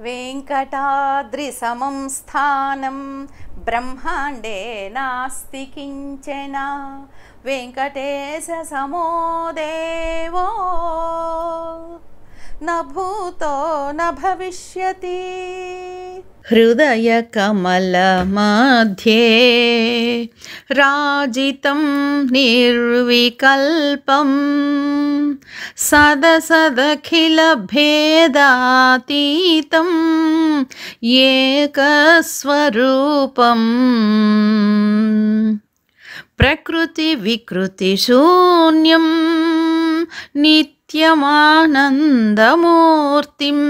वेङ्कटाद्रिसमं स्थानं ब्रह्माण्डे नास्ति किञ्चन वेङ्कटेशसमो देवो न भूतो न भविष्यति। हृदय कमल मध्ये राजितं निर्विकल्पं सदसदखिल भेदातीतं एकस्वरूपं प्रकृति विकृति शून्यं नित्यमानन्दमूर्तिं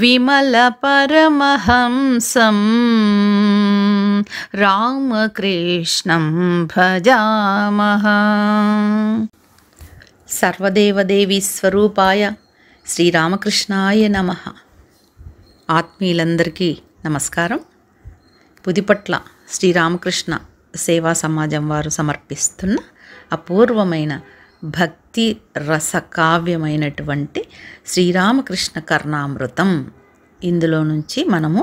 विमल परमहंसं रामकृष्णं भजामः। सर्वदेवदेवी स्वरूपाय శ్రీరామకృష్ణాయ నమః. ఆత్మీయులందరికీ నమస్కారం. పుదిపట్ల శ్రీరామకృష్ణ సేవా సమాజం వారు సమర్పిస్తున్న అపూర్వమైన భక్తి రస కావ్యమైనటువంటి శ్రీరామకృష్ణ కర్ణామృతం. ఇందులో నుంచి మనము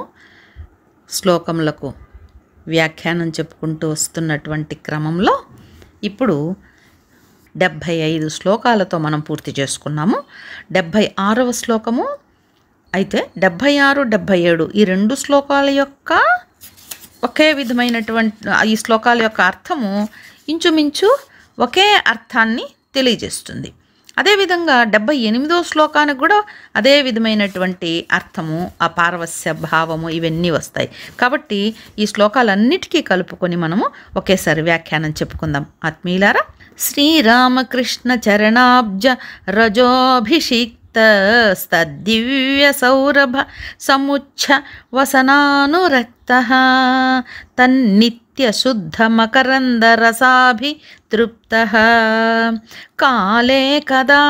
శ్లోకములకు వ్యాఖ్యానం చెప్పుకుంటూ వస్తున్నటువంటి క్రమంలో ఇప్పుడు 75 శ్లోకాలతో మనం పూర్తి చేసుకున్నాము. 76వ శ్లోకము అయితే 76, 77 ఈ రెండు శ్లోకాల యొక్క ఒకే విధమైనటువంటి ఈ శ్లోకాల యొక్క అర్థము ఇంచుమించు ఒకే అర్థాన్ని తెలియజేస్తుంది. అదేవిధంగా 78వ శ్లోకానికి కూడా అదే విధమైనటువంటి అర్థము, ఆ పారవస్య భావము ఇవన్నీ వస్తాయి. కాబట్టి ఈ శ్లోకాలన్నిటికీ కలుపుకొని మనము ఒకేసారి వ్యాఖ్యానం చెప్పుకుందాం. ఆత్మీయులారా, శ్రీరామకృష్ణ చరణాబ్జ రజోభిషిక్తస్తద్దివ్య సౌరభ సముచ్ఛ వసనానురక్తః తన్నిత్య శుద్ధ మకరంద రసాభితృప్తః కాలే కదా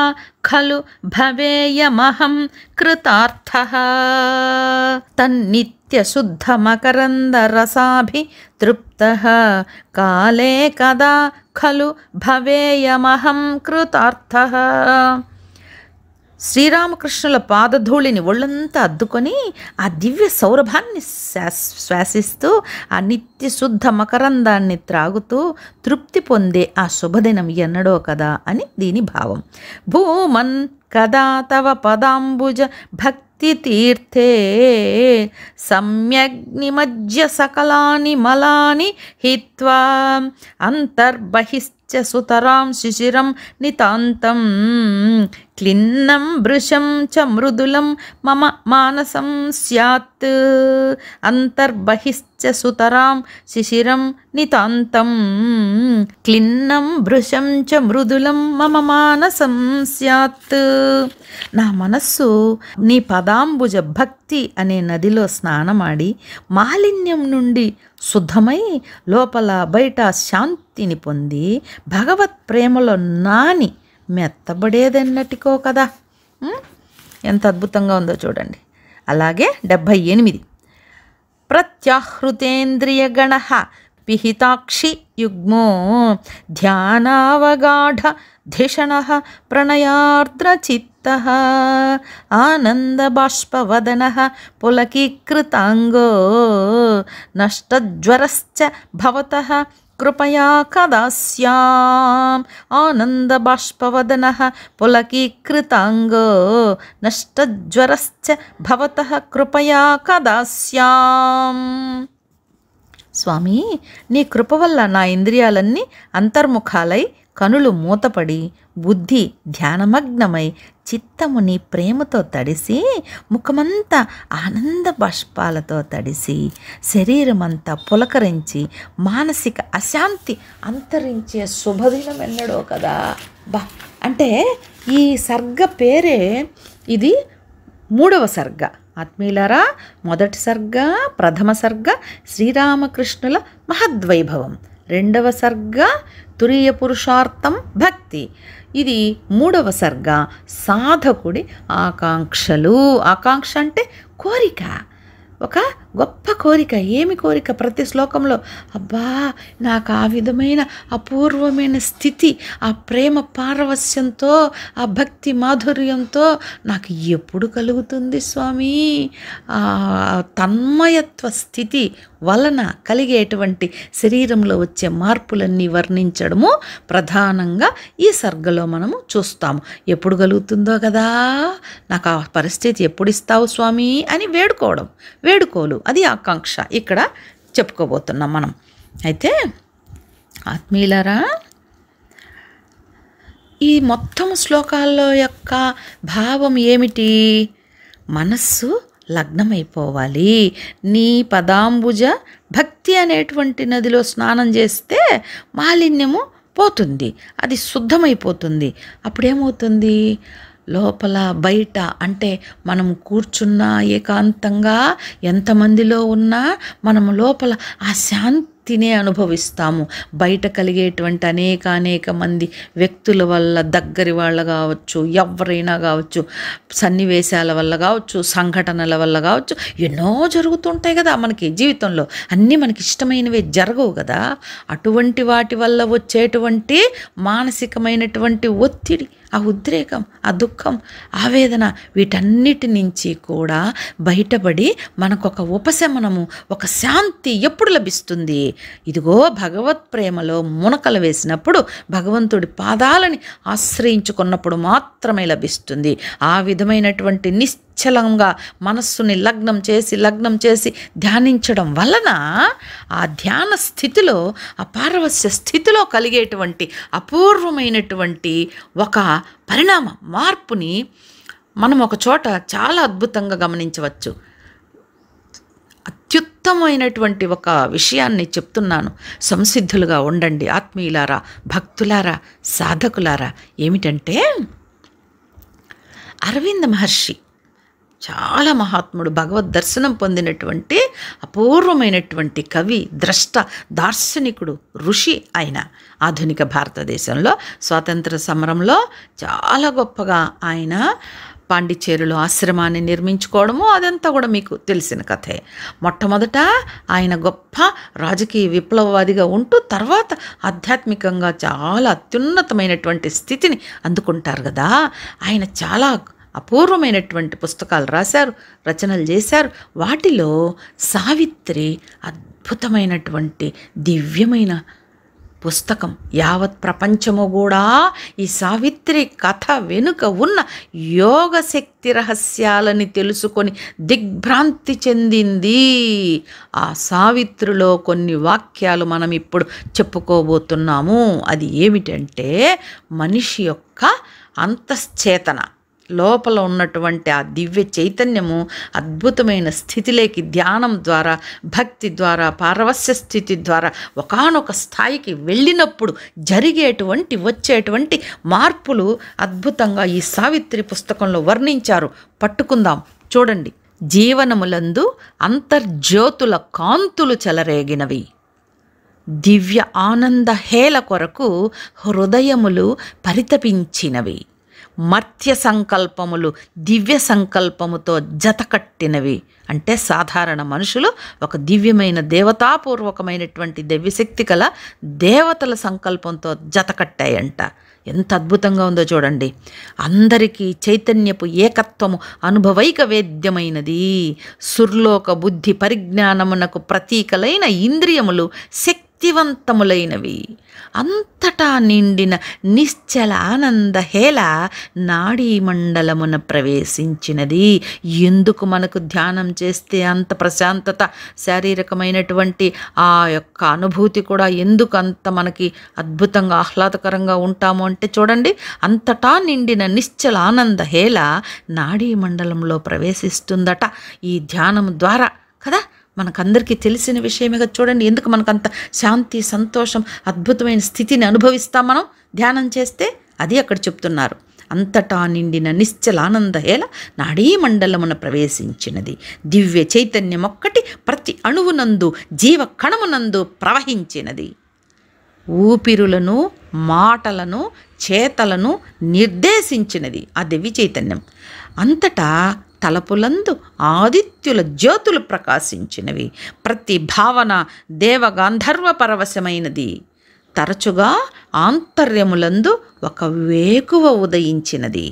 ఖలు భవేయమహం కృతార్థః తన్నిత్య శుద్ధ మకరంద రసాభితృప్తః కాలే కదా ఖలు భవేయమహం కృతార్థః. శ్రీరామకృష్ణుల పాదధూళిని ఒళ్ళంతా అద్దుకొని ఆ దివ్య సౌరభాన్ని శ్వాసిస్తూ ఆ నిత్య శుద్ధ మకరందాన్ని త్రాగుతూ తృప్తి పొందే ఆ శుభదినం ఎన్నడో కదా అని దీని భావం. భూమన్ కదా తవ పదాంబుజ భక్తి తీర్థే సమ్యగ్ నిమజ్య సకలాని మలాని హిత్వా అంతర్బహిశ్చ సుతరాం శిశిరం నితాంతం క్లిన్నం భృశం చ మృదులం మమ మానసం స్యాత్ అంతర్బహిశ్చ సుతరాం శిశిరం నితాంతం క్లిన్నం భృశం చ మృదులం మమ మానసం స్యాత్. నా మనస్సు నీ పదాంబుజ భక్తి అనే నదిలో స్నానమాడి మాలిన్యం నుండి శుద్ధమై లోపల బయట శాంతిని పొంది భగవత్ ప్రేమలో నాని మెత్తబడేదన్నటికో కదా. ఎంత అద్భుతంగా ఉందో చూడండి. అలాగే 78 ప్రత్యాహృతేంద్రియగణ పిహితాక్షి యుగ్మో ధ్యానావగాఢ ధిషణః ప్రణయార్ద్రచిత్తః ఆనందబాష్పవదనః పులకీకృతాంగో నష్టజ్వరశ్చ భవతః కృపయా కదా స్యాం ఆనందబాష్పవదనః పులకీకృతాంగో నష్టజ్వరశ్చ భవతః కృపయా కదా స్యాం. స్వామి, నీ కృప వల్ల నా ఇంద్రియాలన్నీ అంతర్ముఖాలై కనులు మూతపడి బుద్ధి ధ్యానమగ్నమై చిత్తము నీ ప్రేమతో తడిసి ముఖమంతా ఆనంద బాష్పాలతో తడిసి శరీరమంతా పులకరించి మానసిక అశాంతి అంతరించే శుభదినం ఎన్నడో కదా. అంటే ఈ సర్గ పేరే, ఇది 3వ సర్గ. ఆత్మీయులారా, మొదటి సర్గ ప్రథమ సర్గ శ్రీరామకృష్ణుల మహద్వైభవం, 2వ సర్గ తురీయ పురుషార్థం భక్తి, ఇది 3వ సర్గ సాధకుడి ఆకాంక్షలు. ఆకాంక్ష అంటే కోరిక, ఒక గొప్ప కోరిక. ఏమి కోరిక? ప్రతి శ్లోకంలో అబ్బా నాకు ఆ విధమైన అపూర్వమైన స్థితి, ఆ ప్రేమ పారవస్యంతో, ఆ భక్తి మాధుర్యంతో నాకు ఎప్పుడు కలుగుతుంది స్వామి? ఆ తన్మయత్వ స్థితి వలన కలిగేటువంటి శరీరంలో వచ్చే మార్పులన్నీ వర్ణించడము ప్రధానంగా ఈ సర్గలో మనము చూస్తాము. ఎప్పుడు కలుగుతుందో కదా, నాకు ఆ పరిస్థితి ఎప్పుడు ఇస్తావు స్వామి అని వేడుకోలు, అది ఆకాంక్ష ఇక్కడ చెప్పుకోబోతున్నాం మనం. అయితే ఆత్మీయులారా, ఈ మొత్తం శ్లోకాల్లో యొక్క భావం ఏమిటి? మనస్సు లగ్నమైపోవాలి. నీ పదాంబుజ భక్తి అనేటువంటి నదిలో స్నానం చేస్తే మాలిన్యము పోతుంది, అది శుద్ధమైపోతుంది. అప్పుడేమవుతుంది? లోపల బయట, అంటే మనం కూర్చున్నా ఏకాంతంగా ఎంతమందిలో ఉన్నా మనము లోపల ఆ శాంతినే అనుభవిస్తాము. బయట కలిగేటువంటి అనేక మంది వ్యక్తుల వల్ల, దగ్గరి వాళ్ళ కావచ్చు, ఎవరైనా కావచ్చు, సన్నివేశాల వల్ల కావచ్చు, సంఘటనల వల్ల కావచ్చు, ఎన్నో జరుగుతుంటాయి కదా మనకి జీవితంలో. అన్నీ మనకి ఇష్టమైనవే జరగవు కదా. అటువంటి వాటి వల్ల వచ్చేటువంటి మానసికమైనటువంటి ఒత్తిడి, ఆ ఉద్రేకం, ఆ దుఃఖం, ఆవేదన, వీటన్నిటి నుంచి కూడా బయటపడి మనకొక ఉపశమనము, ఒక శాంతి ఎప్పుడు లభిస్తుంది? ఇదిగో భగవత్ ప్రేమలో మునకలు వేసినప్పుడు, భగవంతుడి పాదాలని ఆశ్రయించుకున్నప్పుడు మాత్రమే లభిస్తుంది. ఆ విధమైనటువంటి నిశ్చలంగా మనస్సుని లగ్నం చేసి ధ్యానించడం వలన ఆ ధ్యాన స్థితిలో, ఆ పారవస్య స్థితిలో కలిగేటువంటి అపూర్వమైనటువంటి ఒక పరిణామ మార్పుని మనం ఒక చోట చాలా అద్భుతంగా గమనించవచ్చు. అత్యుత్తమైనటువంటి ఒక విషయాన్ని చెప్తున్నాను. సంసిద్ధులుగా ఉండండి ఆత్మీయులారా, భక్తులారా, సాధకులారా. ఏమిటంటే, అరవింద మహర్షి చాలా మహాత్ముడు, భగవద్ దర్శనం పొందినటువంటి అపూర్వమైనటువంటి కవి, ద్రష్ట, దార్శనికుడు, ఋషి. ఆయన ఆధునిక భారతదేశంలో స్వాతంత్ర సమరంలో చాలా గొప్పగా ఆయన పాండిచ్చేరిలో ఆశ్రమాన్ని నిర్మించుకోవడము, అదంతా కూడా మీకు తెలిసిన కథే. మొట్టమొదట ఆయన గొప్ప రాజకీయ విప్లవవాదిగా ఉంటూ, తర్వాత ఆధ్యాత్మికంగా చాలా అత్యున్నతమైనటువంటి స్థితిని అందుకుంటారు కదా. ఆయన చాలా అపూర్వమైనటువంటి పుస్తకాలు రాశారు, రచనలు చేశారు. వాటిలో సావిత్రి అద్భుతమైనటువంటి దివ్యమైన పుస్తకం. యావత్ ప్రపంచము కూడా ఈ సావిత్రి కథ వెనుక ఉన్న యోగ శక్తి రహస్యాలని తెలుసుకొని దిగ్భ్రాంతి చెందింది. ఆ సావిత్రిలో కొన్ని వాక్యాలు మనం ఇప్పుడు చెప్పుకోబోతున్నాము. అది ఏమిటంటే, మనిషి యొక్క అంతశ్చేతన, లోపల ఉన్నటువంటి ఆ దివ్య చైతన్యము అద్భుతమైన స్థితిలోకి ధ్యానం ద్వారా, భక్తి ద్వారా, పారవస్య స్థితి ద్వారా ఒకానొక స్థాయికి వెళ్ళినప్పుడు వచ్చేటువంటి మార్పులు అద్భుతంగా ఈ సావిత్రి పుస్తకంలో వర్ణించారు. పట్టుకుందాం, చూడండి. జీవనములందు అంతర్జ్యోతుల కాంతులు చెలరేగినవి, దివ్య ఆనంద హేళ కొరకు హృదయములు పరితపించినవి, మర్త్య సంకల్పములు దివ్య సంకల్పముతో జతకట్టినవి. అంటే సాధారణ మనుషులు ఒక దివ్యమైన దేవతాపూర్వకమైనటువంటి దివ్యశక్తి కల దేవతల సంకల్పంతో జతకట్టాయంట. ఎంత అద్భుతంగా ఉందో చూడండి. అందరికీ చైతన్యపు ఏకత్వము అనుభవైక వేద్యమైనది. సుర్లోక బుద్ధి పరిజ్ఞానమునకు ప్రతీకలైన ఇంద్రియములు శక్తివంతములైనవి. అంతటా నిండిన నిశ్చల ఆనంద హేళ నాడీ మండలమున ప్రవేశించినది. ఎందుకు మనకు ధ్యానం చేస్తే అంత ప్రశాంతత, శారీరకమైనటువంటి ఆ యొక్క అనుభూతి కూడా ఎందుకు అంత మనకి అద్భుతంగా ఆహ్లాదకరంగా ఉంటాము అంటే, చూడండి, అంతటా నిండిన నిశ్చల ఆనంద హేళ నాడీ మండలంలో ప్రవేశిస్తుందట ఈ ధ్యానం ద్వారా కదా. మనకందరికీ తెలిసిన విషయమే చూడండి. ఎందుకు మనకంత శాంతి, సంతోషం, అద్భుతమైన స్థితిని అనుభవిస్తాం మనం ధ్యానం చేస్తే? అది అక్కడ చెప్తున్నారు. అంతటా నిండిన నిశ్చల ఆనందహేళ నాడీ మండలమున ప్రవేశించినది. దివ్య చైతన్యం ఒక్కటి ప్రతి అణువునందు, జీవ కణమునందు ప్రవహించినది. ఊపిరులను, మాటలను, చేతలను నిర్దేశించినది ఆ దివ్య చైతన్యం. అంతటా తలపులందు ఆదిత్యుల జ్యోతులు ప్రకాశించినవి. ప్రతి భావన దేవగాంధర్వ పరవశమైనది. తరచుగా ఆంతర్యములందు ఒక వేకువ ఉదయించినది.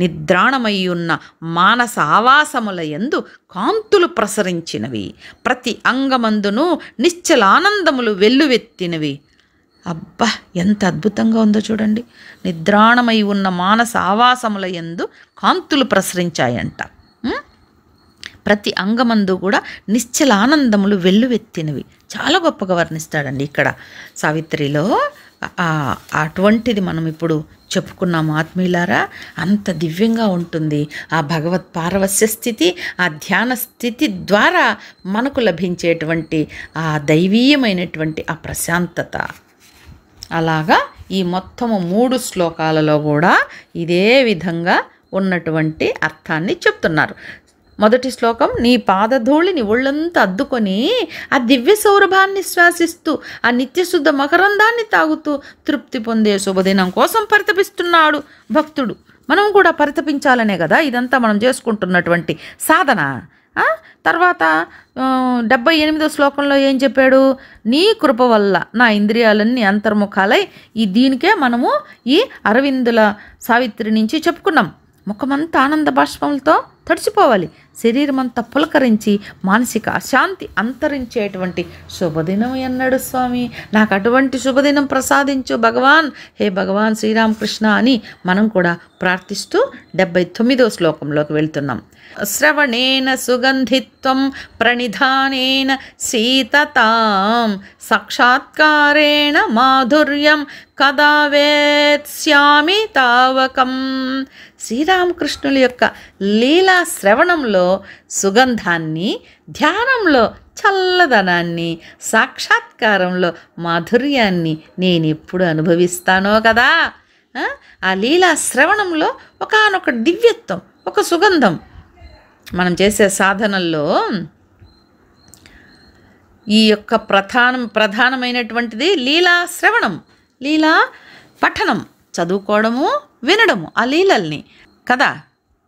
నిద్రాణమయ్యున్న మానస ఆవాసముల యందు కాంతులు ప్రసరించినవి. ప్రతి అంగమందును నిశ్చలానందములు వెల్లువెత్తినవి. అబ్బా, ఎంత అద్భుతంగా ఉందో చూడండి. నిద్రాణమై ఉన్న మానస ఆవాసముల యందు కాంతులు ప్రసరించాయంట. ప్రతి అంగమందు కూడా నిశ్చల ఆనందములు వెల్లువెత్తినవి. చాలా గొప్పగా వర్ణిస్తాడండి ఇక్కడ సావిత్రిలో. అటువంటిది మనం ఇప్పుడు చెప్పుకున్నాము ఆత్మీయులారా. అంత దివ్యంగా ఉంటుంది ఆ భగవత్ పారవస్య స్థితి, ఆ ధ్యాన స్థితి ద్వారా మనకు లభించేటువంటి ఆ దైవీయమైనటువంటి ఆ ప్రశాంతత. అలాగా ఈ మొత్తము 3 శ్లోకాలలో కూడా ఇదే విధంగా ఉన్నటువంటి అర్థాన్ని చెప్తున్నారు. మొదటి శ్లోకం, నీ పాదధూళిని ఒళ్ళంతా అద్దుకొని ఆ దివ్య సౌరభాన్ని శ్వాసిస్తూ ఆ నిత్యశుద్ధ మకరందాన్ని తాగుతూ తృప్తి పొందే శుభదినం కోసం పరితపిస్తున్నాడు భక్తుడు. మనం కూడా పరితపించాలనే కదా ఇదంతా మనం చేసుకుంటున్నటువంటి సాధన. తర్వాత 78వ శ్లోకంలో ఏం చెప్పాడు? నీ కృప వల్ల నా ఇంద్రియాలన్నీ అంతర్ముఖాలై దీనికే మనము ఈ అరవిందుల సావిత్రి నుంచి చెప్పుకున్నాం. ముఖమంతా ఆనంద బాష్పములతో తడిచిపోవాలి, శరీరం అంతా పులకరించి మానసిక అశాంతి అంతరించేటువంటి శుభదినం అన్నాడు స్వామి. నాకు అటువంటి శుభదినం ప్రసాదించు భగవాన్, హే భగవాన్ శ్రీరామకృష్ణ అని మనం కూడా ప్రార్థిస్తూ 79వ శ్లోకంలోకి వెళ్తున్నాం. శ్రవణేన సుగంధిత్వం ప్రణిధానేన శీతతాం సాక్షాత్కారేణ మాధుర్యం కదా వేత్స్యామి తావకం. శ్రీరామకృష్ణుల యొక్క లీలా శ్రవణంలో సుగంధాన్ని, ధ్యానంలో చల్లదనాన్ని, సాక్షాత్కారంలో మాధుర్యాన్ని నేను ఎప్పుడు అనుభవిస్తానో కదా. ఆ లీలా శ్రవణంలో ఒకానొక దివ్యత్వం, ఒక సుగంధం. మనం చేసే సాధనల్లో ఈ యొక్క ప్రధానమైనటువంటిది లీలా శ్రవణం, లీలా పఠనం, చదువుకోవడము, వినడము ఆ లీలల్ని కదా.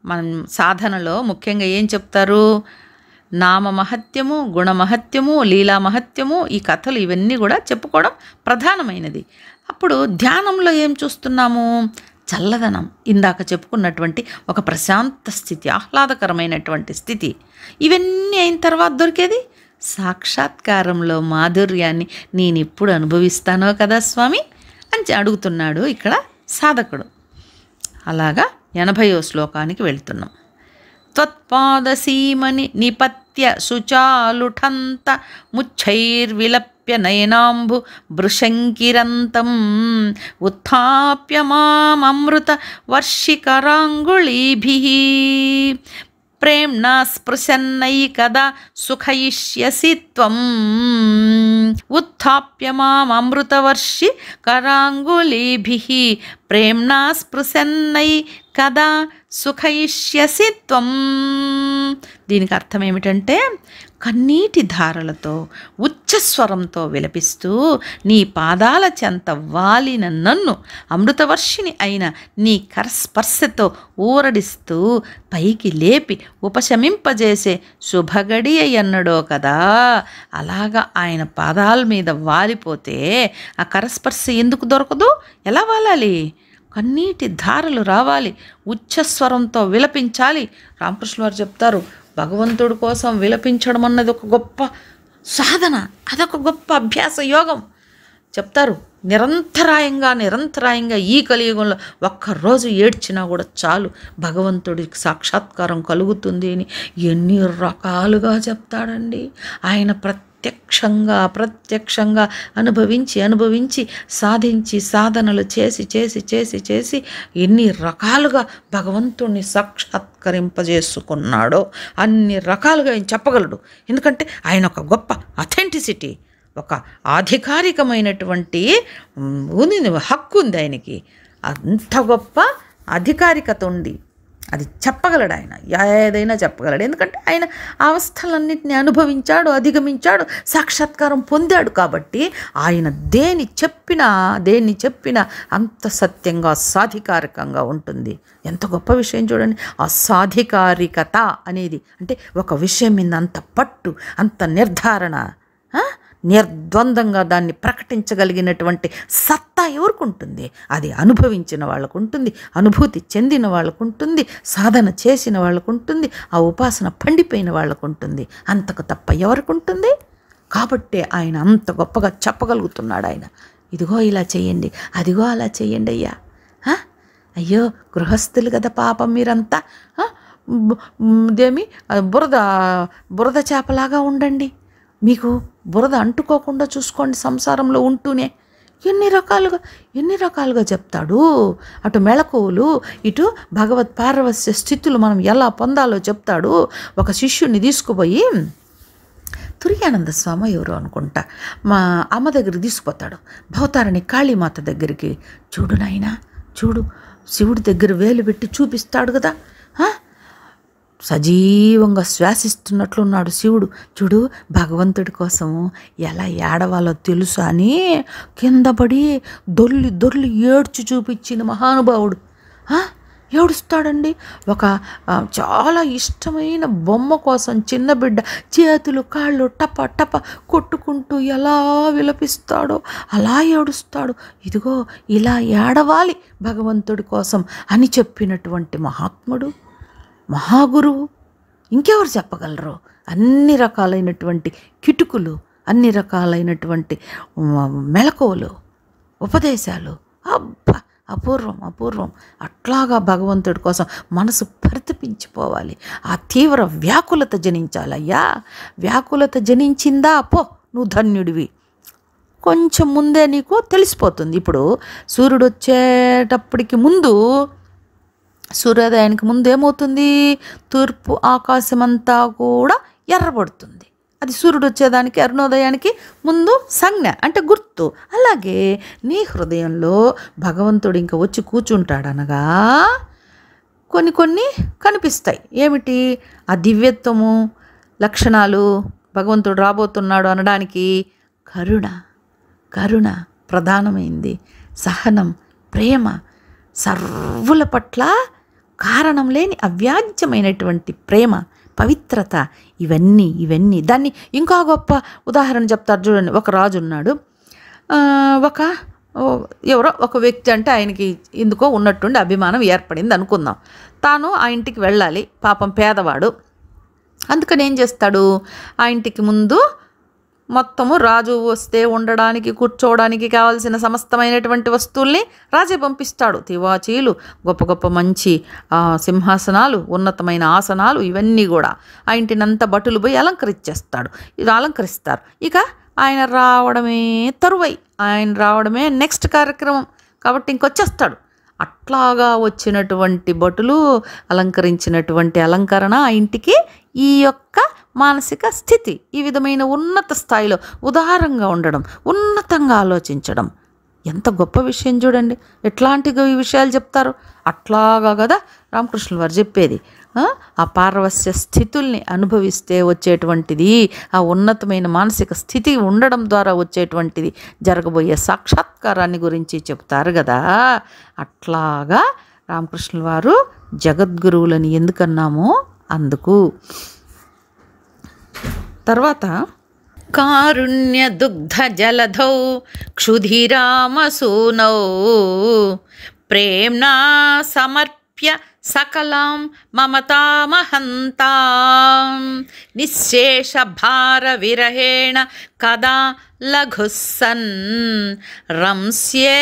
మనం సాధనలో ముఖ్యంగా ఏం చెప్తారు? నామ మహత్యము, గుణమహత్యము, లీలా మహత్యము, ఈ కథలు ఇవన్నీ కూడా చెప్పుకోవడం ప్రధానమైనది. అప్పుడు ధ్యానంలో ఏం చూస్తున్నాము? చల్లదనం, ఇందాక చెప్పుకున్నటువంటి ఒక ప్రశాంత స్థితి, ఆహ్లాదకరమైనటువంటి స్థితి. ఇవన్నీ అయిన తర్వాత దొరికేది సాక్షాత్కారంలో మాధుర్యాన్ని నేను ఎప్పుడు అనుభవిస్తానో కదా స్వామి అని అడుగుతున్నాడు ఇక్కడ సాధకుడు. అలాగా 80వ శ్లోకానికి వెళ్తున్నాం. త్వత్పాదసీమని నిపత్య శుచాలుఠంత ముచ్చైర్విలప్య నయనాంబు భృశంకిరంతం ఉత్థాప్య మామృత వర్షికరాంగుళీభిః ప్రేమ్ణా స్పృశన్నైకదా సుఖయిష్యసి త్వం ఉత్థాప్య మామృతవర్షి కరాంగుళీభిః ప్రేమ్ణా స్పృశన్నైకదా సుఖయిష్యసి త్వం. దీనికి అర్థం ఏమిటంటే, కన్నీటి ధారలతో ఉచ్చస్వరంతో విలపిస్తూ నీ పాదాల చెంత వాలిన నన్ను అమృతవర్షిని అయిన నీ కరస్పర్శతో ఊరడిస్తూ పైకి లేపి ఉపశమింపజేసే శుభగడి అన్నడో కదా. అలాగా ఆయన పాదాల మీద వాలిపోతే ఆ కరస్పర్శ ఎందుకు దొరకదు? ఎలా వాలాలి? కన్నీటి ధారలు రావాలి, ఉచ్చస్వరంతో విలపించాలి. రామకృష్ణ వారు చెప్తారు, భగవంతుడి కోసం విలపించడం అన్నది ఒక గొప్ప సాధన, అదొక గొప్ప అభ్యాస యోగం చెప్తారు. నిరంతరాయంగా ఈ కలియుగంలో ఒక్కరోజు ఏడ్చినా కూడా చాలు, భగవంతుడికి సాక్షాత్కారం కలుగుతుంది అని ఎన్ని రకాలుగా చెప్తాడండి ఆయన. ప్రత్యక్షంగా అనుభవించి సాధించి సాధనలు చేసి ఎన్ని రకాలుగా భగవంతుణ్ణి సాక్షాత్కరింపజేసుకున్నాడో అన్ని రకాలుగా ఆయన చెప్పగలడు. ఎందుకంటే ఆయన ఒక గొప్ప అథెంటిసిటీ, ఒక ఆధికారికమైనటువంటి హక్కు ఉంది ఆయనకి. అంత గొప్ప అధికారికత ఉంది అది చెప్పగలడు ఆయన, ఏదైనా చెప్పగలడు. ఎందుకంటే ఆయన అవస్థలన్నింటినీ అనుభవించాడు, అధిగమించాడు, సాక్షాత్కారం పొందాడు. కాబట్టి ఆయన దేన్ని చెప్పినా అంత సత్యంగా సాధికారికంగా ఉంటుంది. ఎంత గొప్ప విషయం చూడండి. ఆ సాధికారికత అనేది అంటే ఒక విషయం మీద అంత పట్టు, అంత నిర్ధారణ, నిర్ద్వందంగా దాన్ని ప్రకటించగలిగినటువంటి సత్తా ఎవరికి ఉంటుంది? అది అనుభవించిన వాళ్ళకు ఉంటుంది, అనుభూతి చెందిన వాళ్ళకు ఉంటుంది, సాధన చేసిన వాళ్ళకు ఉంటుంది, ఆ ఉపాసన పండిపోయిన వాళ్ళకు ఉంటుంది. అంతకు తప్ప ఎవరికి ఉంటుంది? కాబట్టే ఆయన అంత గొప్పగా చెప్పగలుగుతున్నాడు. ఆయన ఇదిగో ఇలా చేయండి, అదిగో అలా చేయండి అయ్యా. అయ్యో గృహస్థులు కదా పాపం మీరంతా, ఇదేమి బురద చేపలాగా ఉండండి, మీకు బురద అంటుకోకుండా చూసుకోండి సంసారంలో ఉంటూనే. ఎన్ని రకాలుగా చెప్తాడు. అటు మెళకువలు, ఇటు భగవత్ పారవస్య స్థితులు మనం ఎలా పొందాలో చెప్తాడు. ఒక శిష్యుని తీసుకుపోయి తుర్యానంద స్వామి ఎవరు అనుకుంటా మా అమ్మ దగ్గరికి తీసుకుపోతాడు. భవతారిణి కాళీమాత దగ్గరికి. చూడు నాయనా, చూడు శివుడి దగ్గర వేలు పెట్టి చూపిస్తాడు కదా, సజీవంగా శ్వాసిస్తున్నట్లున్నాడు శివుడు. చూడు భగవంతుడి కోసము ఎలా ఏడవాలో తెలుసా అని కింద పడి దొర్లి ఏడ్చి చూపించిన మహానుభావుడు ఏడుస్తాడండి. ఒక చాలా ఇష్టమైన బొమ్మ కోసం చిన్న బిడ్డ చేతులు కాళ్ళు టప టప కొట్టుకుంటూ ఎలా విలపిస్తాడో అలా ఏడుస్తాడు. ఇదిగో ఇలా ఏడవాలి భగవంతుడి కోసం అని చెప్పినటువంటి మహాత్ముడు, మహాగురువు ఇంకెవరు చెప్పగలరు? అన్ని రకాలైనటువంటి కిటుకులు, అన్ని రకాలైనటువంటి మెళకువలు, ఉపదేశాలు, అబ్బా అపూర్వం. అట్లాగా భగవంతుడి కోసం మనసు పరితపించిపోవాలి. ఆ తీవ్ర వ్యాకులత జనించాలయ్యా. వ్యాకులత జనించిందా నువ్వు ధన్యుడివి. కొంచెం ముందే నీకు తెలిసిపోతుంది. ఇప్పుడు సూర్యుడు వచ్చేటప్పటికి ముందు, సూర్యోదయానికి ముందు ఏమవుతుంది? తూర్పు ఆకాశమంతా కూడా ఎర్రబడుతుంది. అది సూర్యుడు వచ్చేదానికి, అరుణోదయానికి ముందు సంజ్ఞ, అంటే గుర్తు. అలాగే నీ హృదయంలో భగవంతుడు ఇంకా వచ్చి కూర్చుంటాడనగా కొన్ని కనిపిస్తాయి. ఏమిటి? ఆ దివ్యత్వము లక్షణాలు, భగవంతుడు రాబోతున్నాడు అనడానికి కరుణ ప్రధానమైంది, సహనం, ప్రేమ, సర్వుల పట్ల కారణం లేని అవ్యాజ్యమైనటువంటి ప్రేమ, పవిత్రత, ఇవన్నీ దాన్ని ఇంకా గొప్ప ఉదాహరణ చెప్తారు చూడండి. ఒక రాజు ఉన్నాడు. ఎవరో ఒక వ్యక్తి అంటే ఆయనకి ఎందుకో ఉన్నట్టుండి అభిమానం ఏర్పడింది అనుకుందాం. తాను ఆ ఇంటికి వెళ్ళాలి, పాపం పేదవాడు. అందుకని ఏం చేస్తాడు? ఆ ఇంటికి ముందు మొత్తము రాజు వస్తే ఉండడానికి, కూర్చోవడానికి కావాల్సిన సమస్తమైనటువంటి వస్తువుల్ని రాజే పంపిస్తాడు. తివాచీలు, గొప్ప మంచి సింహాసనాలు, ఉన్నతమైన ఆసనాలు, ఇవన్నీ కూడా ఆ ఇంటినంతా భటులు పోయి అలంకరిస్తారు. ఇక ఆయన రావడమే తరువై, ఆయన రావడమే నెక్స్ట్ కార్యక్రమం కాబట్టి ఇంకొచ్చేస్తాడు. అట్లాగా వచ్చినటువంటి భటులు అలంకరించినటువంటి అలంకరణ ఆ ఇంటికి ఈ యొక్క మానసిక స్థితి, ఈ విధమైన ఉన్నత స్థాయిలో ఉదారంగా ఉండడం, ఉన్నతంగా ఆలోచించడం ఎంత గొప్ప విషయం చూడండి. ఎట్లాంటి విషయాలు చెప్తారు? అట్లాగా కదా రామకృష్ణుల వారు చెప్పేది. ఆ పారవస్య స్థితుల్ని అనుభవిస్తే వచ్చేటువంటిది, ఆ ఉన్నతమైన మానసిక స్థితి ఉండడం ద్వారా వచ్చేటువంటిది, జరగబోయే సాక్షాత్కారాన్ని గురించి చెప్తారు కదా. అట్లాగా రామకృష్ణుల వారు జగద్గురువులని ఎందుకన్నామో అందుకు. తర్వాత కారుణ్య దుగ్ధ జలధౌ క్షుధిరామసూనౌ ప్రేమ్నా సమర్ప్య సకలాం మమతామహంతాం నిశ్శేష భార విరహేణ కదా లఘుస్సన్ రంస్యే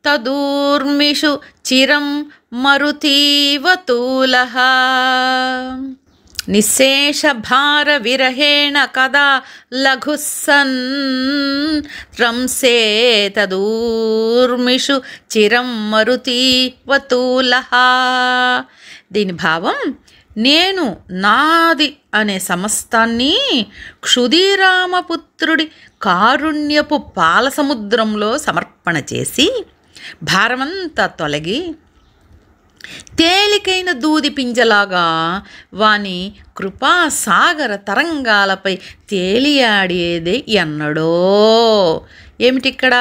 తదూర్మిషు చిరం మరుతీవతూలః. నిశేష భార విరహేణ కదా లఘుస్సన్ రంసే తదూర్మిషు చిరం మరుతీవతూలః. దీని భావం, నేను నాది అనే సమస్తాన్ని క్షుధిరామపుత్రుడి కారుణ్యపు పాలసముద్రంలో సమర్పణ చేసి భారమంతా తొలగి తేలికైన దూది పింజలాగా వాని కృపాసాగర తరంగాలపై తేలియాడేది ఎన్నడో. ఏమిటిక్కడ?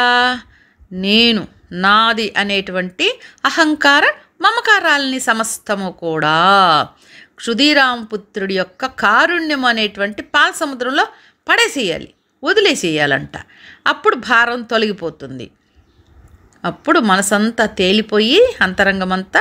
నేను, నాది అనేటువంటి అహంకార మమకారాలని సమస్తము కూడా క్షుదీరామపుత్రుడి యొక్క కారుణ్యం అనేటువంటి పాల సముద్రంలో పడేసేయాలి, వదిలేసేయాలంట. అప్పుడు భారం తొలగిపోతుంది. అప్పుడు మనసంతా తేలిపోయి అంతరంగమంతా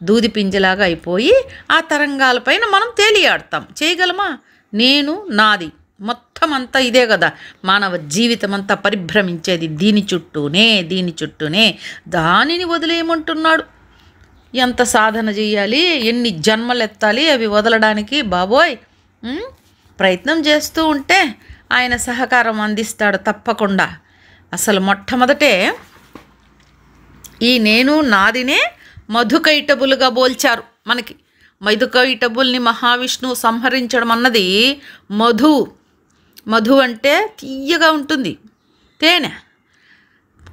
దూది పింజలాగా అయిపోయి ఆ తరంగాలపైన మనం తేలియాడతాం. చేయగలమా? నేను, నాది మొత్తం అంతా ఇదే కదా. మానవ జీవితం అంతా పరిభ్రమించేది దీని చుట్టూనే. దానిని వదిలేయమంటున్నాడు. ఎంత సాధన చేయాలి, ఎన్ని జన్మలు ఎత్తాలి అవి వదలడానికి బాబోయ్. ప్రయత్నం చేస్తూ ఉంటే ఆయన సహకారం అందిస్తాడు తప్పకుండా. అసలు మొట్టమొదటే ఈ నేను నాదినే మధుకైటబులుగా పోల్చారు మనకి. మధుకైటబుల్ని మహావిష్ణువు సంహరించడం అన్నది మధు అంటే తీయగా ఉంటుంది, తేనె.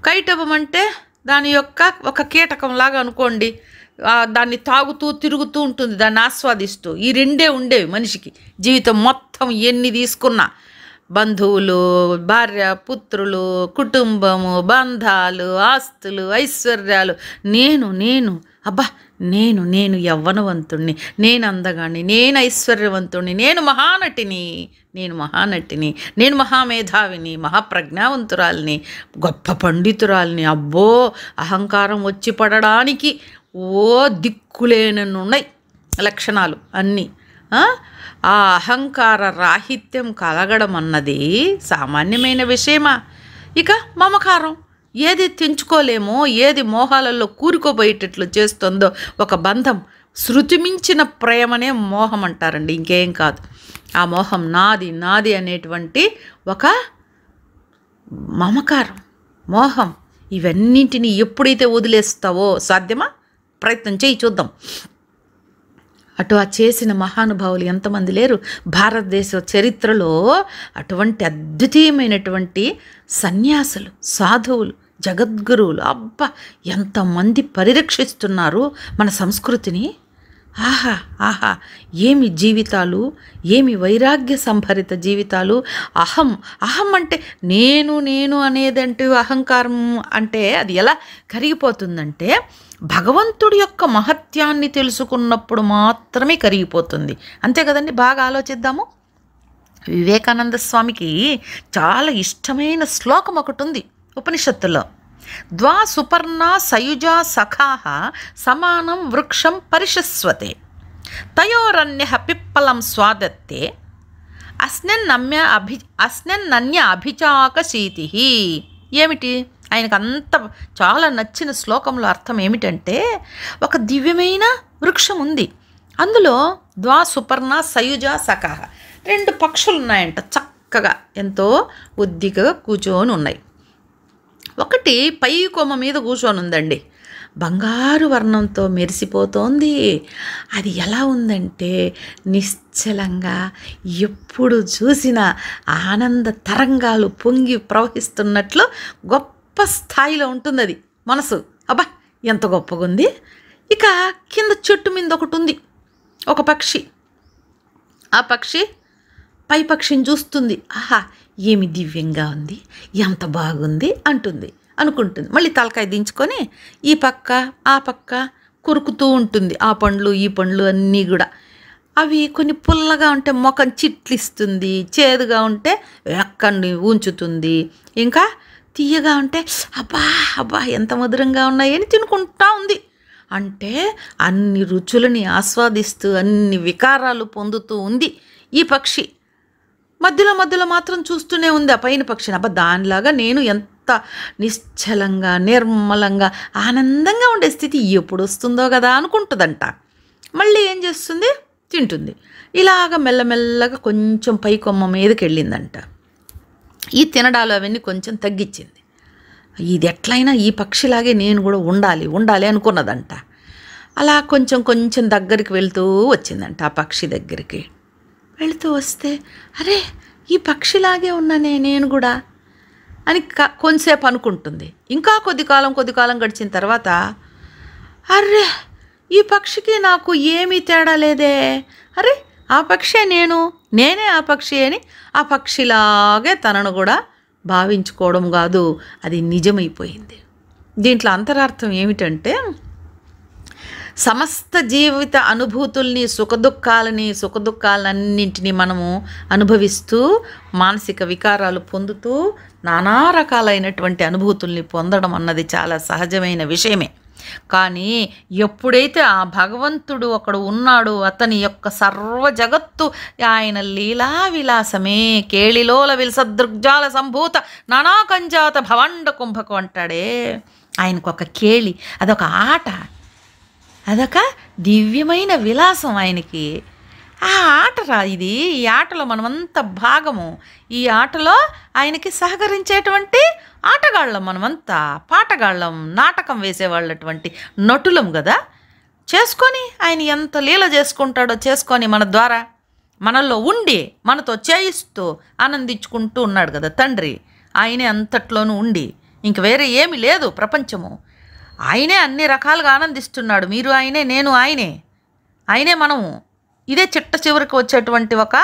కైటబం అంటే దాని యొక్క ఒక కీటకంలాగా అనుకోండి, దాన్ని తాగుతూ తిరుగుతూ ఉంటుంది, దాన్ని ఆస్వాదిస్తూ. ఈ రెండే ఉండేవి మనిషికి జీవితం మొత్తం. ఎన్ని తీసుకున్నా బంధువులు, భార్య, పుత్రులు, కుటుంబము, బంధాలు, ఆస్తులు, ఐశ్వర్యాలు, నేను యవ్వనవంతుణ్ణి, నేను అందగాణ్ణి, నేను ఐశ్వర్యవంతుణ్ణి, నేను మహానటిని, నేను మహామేధావిని, మహాప్రజ్ఞావంతురాల్ని, గొప్ప పండితురాల్ని. అబ్బో, అహంకారం వచ్చి పడడానికి దిక్కులేనన్నున్నాయి లక్షణాలు అన్నీ. ఆ అహంకార రాహిత్యం కలగడం అన్నది సామాన్యమైన విషయమా? ఇక మమకారం, ఏది తెంచుకోలేమో, ఏది మోహాలలో కూరుకోబోయేటట్లు చేస్తుందో ఒక బంధం, శృతిమించిన ప్రేమనే మోహం అంటారండి, ఇంకేం కాదు. ఆ మోహం నాది అనేటువంటి ఒక మమకారం, మోహం, ఇవన్నింటినీ ఎప్పుడైతే వదిలేస్తావో, సాధ్యమా? ప్రయత్నం చేయి, చూద్దాం. అటు ఆ చేసిన మహానుభావులు ఎంతమంది లేరు భారతదేశ చరిత్రలో. అటువంటి అద్వితీయమైనటువంటి సన్యాసులు, సాధువులు, జగద్గురువులు, అబ్బా ఎంతమంది పరిరక్షిస్తున్నారు మన సంస్కృతిని. ఆహా, ఏమి జీవితాలు, ఏమి వైరాగ్య సంభరిత జీవితాలు. అహం అంటే నేను అనేదంటూ అహంకారం అంటే అది ఎలా కరిగిపోతుందంటే, భగవంతుడి యొక్క మహత్యాన్ని తెలుసుకున్నప్పుడు మాత్రమే కరిగిపోతుంది. అంతే కదండి. బాగా ఆలోచిద్దాము. వివేకానంద స్వామికి చాలా ఇష్టమైన శ్లోకం ఒకటి ఉంది ఉపనిషత్తులో. ద్వా సుపర్ణా సయుజా సఖాః సమానం వృక్షం పరిషస్వతే తయోరన్య పిప్పలం స్వాదత్తే అస్నన్య అభిచాకశీతి. ఏమిటి? ఆయనకు అంత చాలా నచ్చిన శ్లోకంలో అర్థం ఏమిటంటే, ఒక దివ్యమైన వృక్షం ఉంది, అందులో ద్వా సుపర్ణ సయుజ సఖాః 2 పక్షులు ఉన్నాయంట, చక్కగా ఎంతో బుద్ధిగా కూర్చొని ఉన్నాయి. ఒకటి పై కొమ్మ మీద కూర్చొని ఉందండి, బంగారు వర్ణంతో మెరిసిపోతోంది. అది ఎలా ఉందంటే నిశ్చలంగా, ఎప్పుడు చూసినా ఆనంద తరంగాలు పొంగి ప్రవహిస్తున్నట్లు గొప్ప స్థాయిలో ఉంటుంది అది మనసు. అబ్బా ఎంత గొప్పగా ఉంది. ఇక కింద చెట్టు మీద ఒకటి ఉంది, ఒక పక్షి. ఆ పక్షి పై పక్షిని చూస్తుంది. ఆహా ఏమి దివ్యంగా ఉంది, ఎంత బాగుంది అనుకుంటుంది. మళ్ళీ తలకాయ దించుకొని ఈ పక్క ఆ పక్క కొరుకుతూ ఉంటుంది. ఆ పండ్లు ఈ పండ్లు అన్నీ కూడా. అవి కొన్ని పుల్లగా ఉంటే మొఖం చిట్లిస్తుంది, చేదుగా ఉంటే ఎక్కడిని ఉంచుతుంది, ఇంకా తీయగా ఉంటే అబ్బా ఎంత మధురంగా ఉన్నాయని తినుకుంటా ఉంది. అంటే అన్ని రుచులని ఆస్వాదిస్తూ అన్ని వికారాలు పొందుతూ ఉంది ఈ పక్షి. మధ్యలో మాత్రం చూస్తూనే ఉంది ఆ పైన పక్షిని. దానిలాగా నేను ఎంత నిశ్చలంగా, నిర్మలంగా, ఆనందంగా ఉండే స్థితి ఎప్పుడు వస్తుందో కదా అనుకుంటుందంట. మళ్ళీ ఏం చేస్తుంది? తింటుంది. ఇలాగ మెల్లమెల్లగా కొంచెం పై కొమ్మ మీదకి వెళ్ళిందంట. ఈ తినడాలు అవన్నీ కొంచెం తగ్గించింది. ఇది ఎట్లయినా ఈ పక్షిలాగే నేను కూడా ఉండాలి అనుకున్నదంట. అలా కొంచెం దగ్గరికి వెళ్తూ వచ్చిందంట. ఆ పక్షి దగ్గరికి వెళుతూ వస్తే, అరే ఈ పక్షిలాగే ఉన్నానే నేను కూడా అని కొంతసేపు అనుకుంటుంది. ఇంకా కొద్ది కాలం గడిచిన తర్వాత, అర్రే ఈ పక్షికి నాకు ఏమీ తేడా లేదే, అరే ఆ పక్షే నేనే ఆ పక్షి అని ఆ పక్షిలాగే తనను కూడా భావించుకోవడం కాదు, అది నిజమైపోయింది. దీంట్లో అంతరార్థం ఏమిటంటే సమస్త జీవిత అనుభూతుల్ని సుఖదుఖాలన్నింటినీ మనము అనుభవిస్తూ మానసిక వికారాలు పొందుతూ నానా రకాలైనటువంటి అనుభూతుల్ని పొందడం అన్నది చాలా సహజమైన విషయమే. కానీ ఎప్పుడైతే ఆ భగవంతుడు ఒకడు ఉన్నాడు, అతని యొక్క సర్వ జగత్తు ఆయన లీలా విలాసమే, కేళిలోల విలసదృగ్జాల సంభూత నానాకంజాత భవండ కుంభకు అంటాడే, ఆయనకు ఒక కేళి, అదొక ఆట, అదొక దివ్యమైన విలాసం ఆయనకి. ఆ ఆట ఇది, ఈ ఆటలో మనమంతా భాగము. ఈ ఆటలో ఆయనకి సహకరించేటువంటి ఆటగాళ్ళం మనమంతా, పాటగాళ్ళం, నాటకం వేసేవాళ్ళటువంటి నటులం కదా. చేసుకొని ఆయన ఎంత లీల చేసుకుంటాడో చేసుకొని మన ద్వారా మనల్లో ఉండి మనతో చేయిస్తూ ఆనందించుకుంటూ ఉన్నాడు కదా తండ్రి. ఆయనే అంతట్లోనూ ఉండి ఇంక వేరే ఏమీ లేదు ప్రపంచము. ఆయనే అన్ని రకాలుగా ఆనందిస్తున్నాడు. మీరు ఆయనే, నేను ఆయనే మనము. ఇదే చిట్ట చివరికి వచ్చేటువంటి ఒక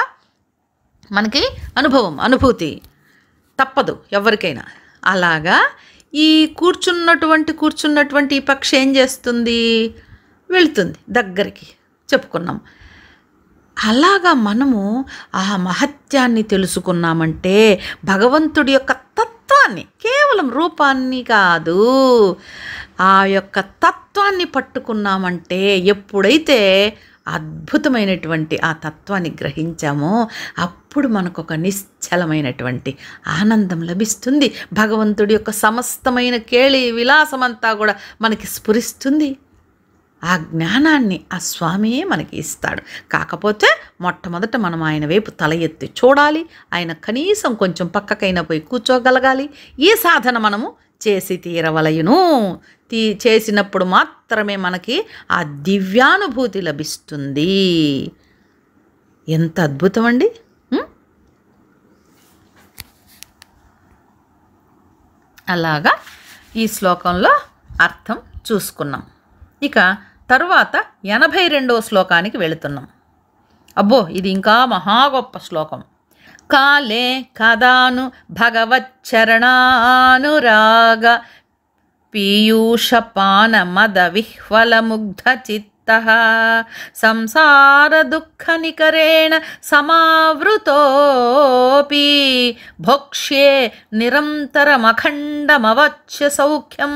మనకి అనుభూతి తప్పదు ఎవరికైనా. అలాగా ఈ కూర్చున్నటువంటి ఈ పక్షి ఏం చేస్తుంది, వెళుతుంది దగ్గరికి, చెప్పుకున్నాం. అలాగా మనము ఆ మహత్యాన్ని తెలుసుకున్నామంటే భగవంతుడి యొక్క తత్వాన్ని, కేవలం రూపాన్ని కాదు, ఆ యొక్క తత్వాన్ని పట్టుకున్నామంటే, ఎప్పుడైతే అద్భుతమైనటువంటి ఆ తత్వాన్ని గ్రహించామో అప్పుడు మనకు ఒక నిశ్చలమైనటువంటి ఆనందం లభిస్తుంది. భగవంతుడి యొక్క సమస్తమైన కేళి విలాసమంతా కూడా మనకి స్ఫురిస్తుంది. ఆ జ్ఞానాన్ని ఆ స్వామియే మనకి ఇస్తాడు. కాకపోతే మొట్టమొదట మనం ఆయన వైపు తల ఎత్తి చూడాలి. ఆయన కనీసం కొంచెం పక్కకైనా పోయి కూర్చోగలగాలి. ఈ సాధన మనము చేసి తీరవలయును. చేసినప్పుడు మాత్రమే మనకి ఆ దివ్యానుభూతి లభిస్తుంది. ఎంత అద్భుతం అండి. అలాగా ఈ శ్లోకంలో అర్థం చూసుకున్నాం. ఇక తరువాత 82వ శ్లోకానికి వెళుతున్నాం. అబ్బో, ఇది ఇంకా మహా గొప్ప శ్లోకం. కాలే కదాను భగవచ్చరణానురాగ పీయూషపాన మద విహ్వల ముగ్ధ చిత్తః సంసార దుఃఖ నికరేణ సమావృతోపి భోక్ష్యే నిరంతరమఖండమవచ్య సౌఖ్యం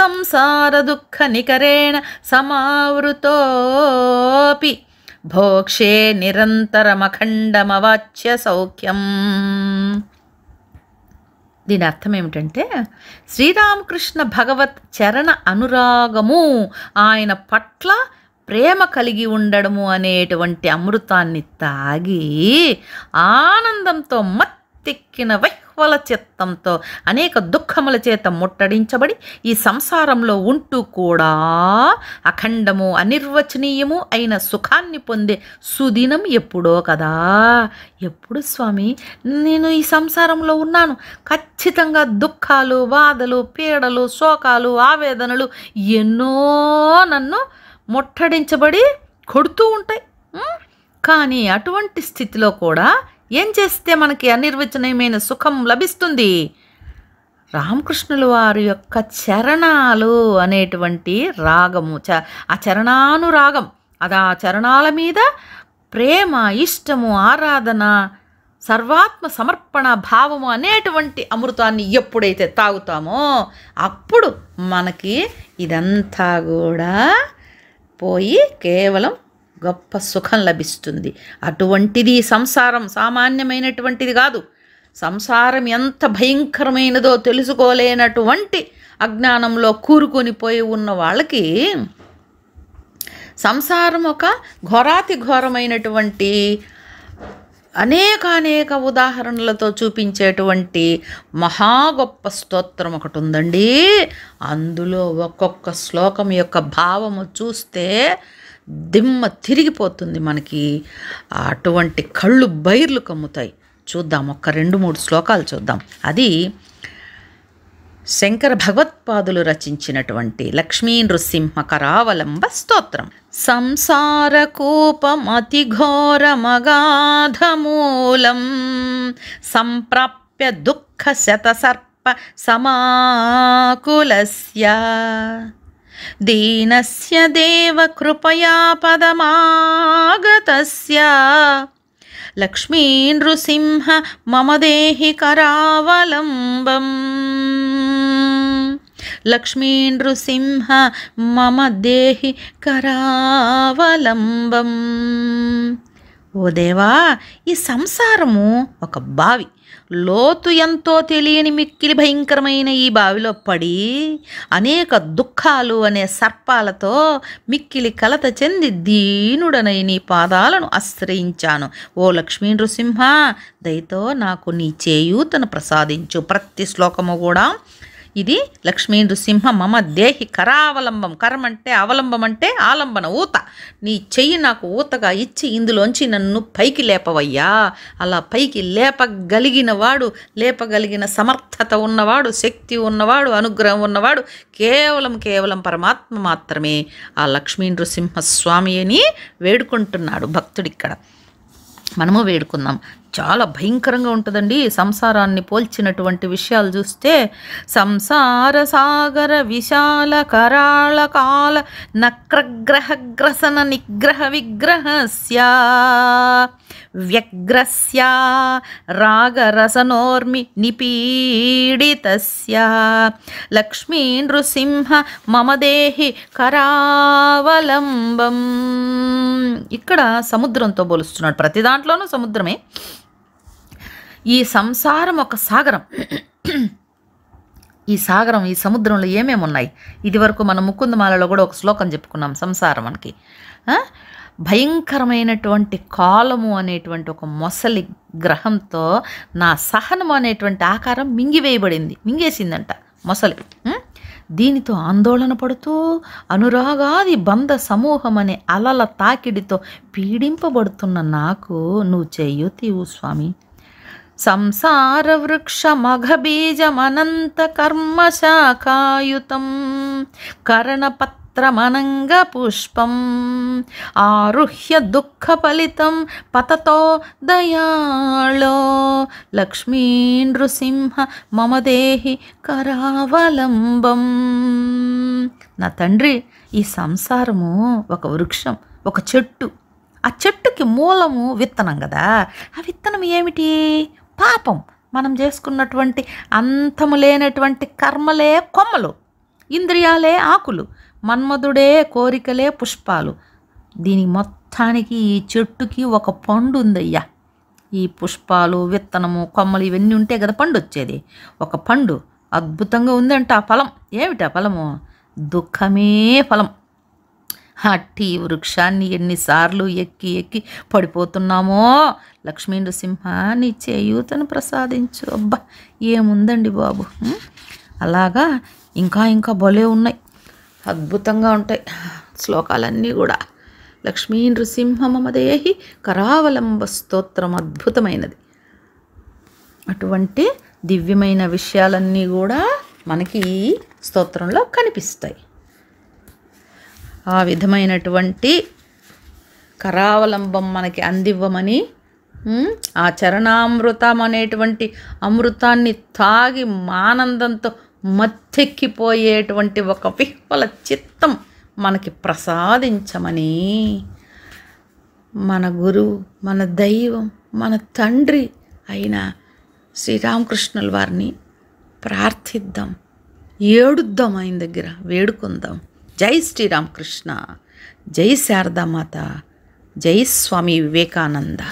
సంసార దుఃఖ నికరేణ సమావృతోపి భోక్షే నిరంతరమఖండమవాచ్య సౌఖ్యం. దీని అర్థం ఏమిటంటే శ్రీరామకృష్ణ భగవత్ చరణ అనురాగము, ఆయన పట్ల ప్రేమ కలిగి ఉండడము అనేటువంటి అమృతాన్ని తాగి ఆనందంతో మత్తెక్కిన వైహ్వల చిత్తంతో అనేక దుఃఖముల చేత ముట్టడించబడి ఈ సంసారంలో ఉంటూ కూడా అఖండము అనిర్వచనీయము అయిన సుఖాన్ని పొందే సుదినం ఎప్పుడో కదా. ఎప్పుడు స్వామి నేను ఈ సంసారంలో ఉన్నాను, ఖచ్చితంగా దుఃఖాలు, బాధలు, పీడలు, శోకాలు, ఆవేదనలు ఎన్నో నన్ను ముట్టడించబడి కొడుతూ ఉంటాయి. కానీ అటువంటి స్థితిలో కూడా ఏం చేస్తే మనకి అనిర్వచనీయమైన సుఖం లభిస్తుంది? రామకృష్ణుల వారి యొక్క చరణాలు అనేటువంటి రాగము, ఆ చరణానురాగం, అది ఆ చరణాల మీద ప్రేమ, ఇష్టము, ఆరాధన, సర్వాత్మ సమర్పణ భావము అనేటువంటి అమృతాన్ని ఎప్పుడైతే తాగుతామో అప్పుడు మనకి ఇదంతా కూడా పోయి కేవలం గొప్ప సుఖం లభిస్తుంది. అటువంటిది సంసారం సామాన్యమైనటువంటిది కాదు. సంసారం ఎంత భయంకరమైనదో తెలుసుకోలేనటువంటి అజ్ఞానంలో కూరుకొని పోయి ఉన్న వాళ్ళకి సంసారం ఒక ఘోరాతి ఘోరమైనటువంటి అనేక ఉదాహరణలతో చూపించేటువంటి మహా గొప్ప స్తోత్రం ఒకటి ఉందండి. అందులో ఒక్కొక్క శ్లోకం యొక్క భావము చూస్తే దిమ్మ తిరిగిపోతుంది మనకి. అటువంటి కళ్ళు బైర్లు కమ్ముతాయి. చూద్దాం, ఒక్క 2-3 శ్లోకాలు చూద్దాం. అది శంకర భగవత్పాదులు రచించినటువంటి లక్ష్మీ నృసింహ కరావలంబ స్తోత్రం. సంసార కూపమతి ఘోరమగాధమూలం సంప్రాప్య దుఃఖ శతసర్ప సమాకులస్య దీనస్య దేవ కృపయా పదమాగతస్య లక్ష్మీ నృసింహ మమ దేహి కరావలంబం. లక్ష్మీ నృసింహ మమ దేహి కరావలంబం. ఓ దేవా, ఈ సంసారము ఒక బావి. లోతు ఎంతో తెలియని మిక్కిలి భయంకరమైన ఈ బావిలో పడి అనేక దుఃఖాలు అనే సర్పాలతో మిక్కిలి కలత చెంది దీనుడనై నీ పాదాలను ఆశ్రయించాను. ఓ లక్ష్మీ నృసింహ, దయతో నాకు నీ చేయూతను ప్రసాదించు. ప్రతి శ్లోకము కూడా ఇది లక్ష్మీ నృసింహ మమ దేహి కరావలంబం. కరం అంటే అవలంబం అంటే ఆలంబన, ఊత. నీ చెయ్యి నాకు ఊతగా ఇచ్చి ఇందులోంచి నన్ను పైకి లేపవయ్యా. అలా పైకి లేపగలిగిన వాడు, లేపగలిగిన సమర్థత ఉన్నవాడు, శక్తి ఉన్నవాడు, అనుగ్రహం ఉన్నవాడు కేవలం పరమాత్మ మాత్రమే. ఆ లక్ష్మీ నృసింహస్వామి అని వేడుకుంటున్నాడు భక్తుడిక్కడ. మనము వేడుకుందాం. చాలా భయంకరంగా ఉంటుందండి సంసారాన్ని పోల్చినటువంటి విషయాలు చూస్తే. సంసార సాగర విశాల కరాళ కాల నక్రగ్రహ గ్రసన నిగ్రహ విగ్రహస్య వ్యగ్రస్య రాగరసనోర్మి నిపీడితస్య లక్ష్మీ నృసింహ మమ దేహి కరావలంబం. ఇక్కడ సముద్రంతో పోలుస్తున్నాడు. ప్రతి దాంట్లోనూ సముద్రమే. ఈ సంసారం ఒక సాగరం. ఈ సముద్రంలో ఏమేమి ఉన్నాయి? ఇది వరకు మనం ముకుందమాలలో కూడా ఒక శ్లోకం చెప్పుకున్నాం. సంసారం మనకి భయంకరమైనటువంటి కాలము అనేటువంటి ఒక మొసలి గ్రహంతో నా సహనము అనేటువంటి ఆకారం మింగేసిందంట మొసలి. దీనితో ఆందోళన పడుతూ అనురాగాది బంధ సమూహం అనే అలల తాకిడితో పీడింపబడుతున్న నాకు నువ్వు చేయూతివు స్వామి. సంసార వృక్ష మఘబీజమనంత కర్మశాఖాయుతం కరణపత్రమనంగ పుష్పం ఆరుహ్య దుఃఖ ఫలితం పతతో దయాళో లక్ష్మీ నృసింహ మమ దేహి కరావలంబం. నా తండ్రి, ఈ సంసారము ఒక వృక్షం, ఒక చెట్టు. ఆ చెట్టుకి మూలము విత్తనం కదా. ఆ విత్తనం ఏమిటి? పాపం. మనం చేసుకున్నటువంటి అంతము లేనటువంటి కర్మలే కొమ్మలు, ఇంద్రియాలే ఆకులు, మన్మధుడే కోరికలే పుష్పాలు. దీని మొత్తానికి ఈ చెట్టుకి ఒక పండు ఉందయ్యా. ఈ పుష్పాలు, విత్తనము, కొమ్మలు ఇవన్నీ ఉంటే కదా పండు వచ్చేది. ఒక పండు అద్భుతంగా ఉందంట. ఆ ఫలం ఏమిటా ఫలము? దుఃఖమే ఫలం. అట్టి వృక్షాన్ని ఎన్నిసార్లు ఎక్కి పడిపోతున్నామో. లక్ష్మీ నృసింహ నీ చేయూతను ప్రసాదించు. అబ్బా, ఏముందండి బాబు. అలాగా ఇంకా భలే ఉన్నాయి, అద్భుతంగా ఉంటాయి శ్లోకాలన్నీ కూడా. లక్ష్మీ నృసింహ మమ దేహి కరావలంబ స్తోత్రం అద్భుతమైనది. అటువంటి దివ్యమైన విషయాలన్నీ కూడా మనకి ఈ స్తోత్రంలో కనిపిస్తాయి. ఆ విధమైనటువంటి కరావలంబం మనకి అందివ్వమని, ఆ చరణామృతం అనేటువంటి అమృతాన్ని తాగి ఆనందంతో మత్తెక్కిపోయేటువంటి ఒక విహ్వల చిత్తం మనకి ప్రసాదించమని మన గురువు, మన దైవం, మన తండ్రి అయిన శ్రీరామకృష్ణుల వారిని ప్రార్థిద్దాం, ఏడుద్దాం, ఆయన దగ్గర వేడుకుందాం. జై శ్రీరామకృష్ణ, జై శారదామాత, జై స్వామి వివేకానంద.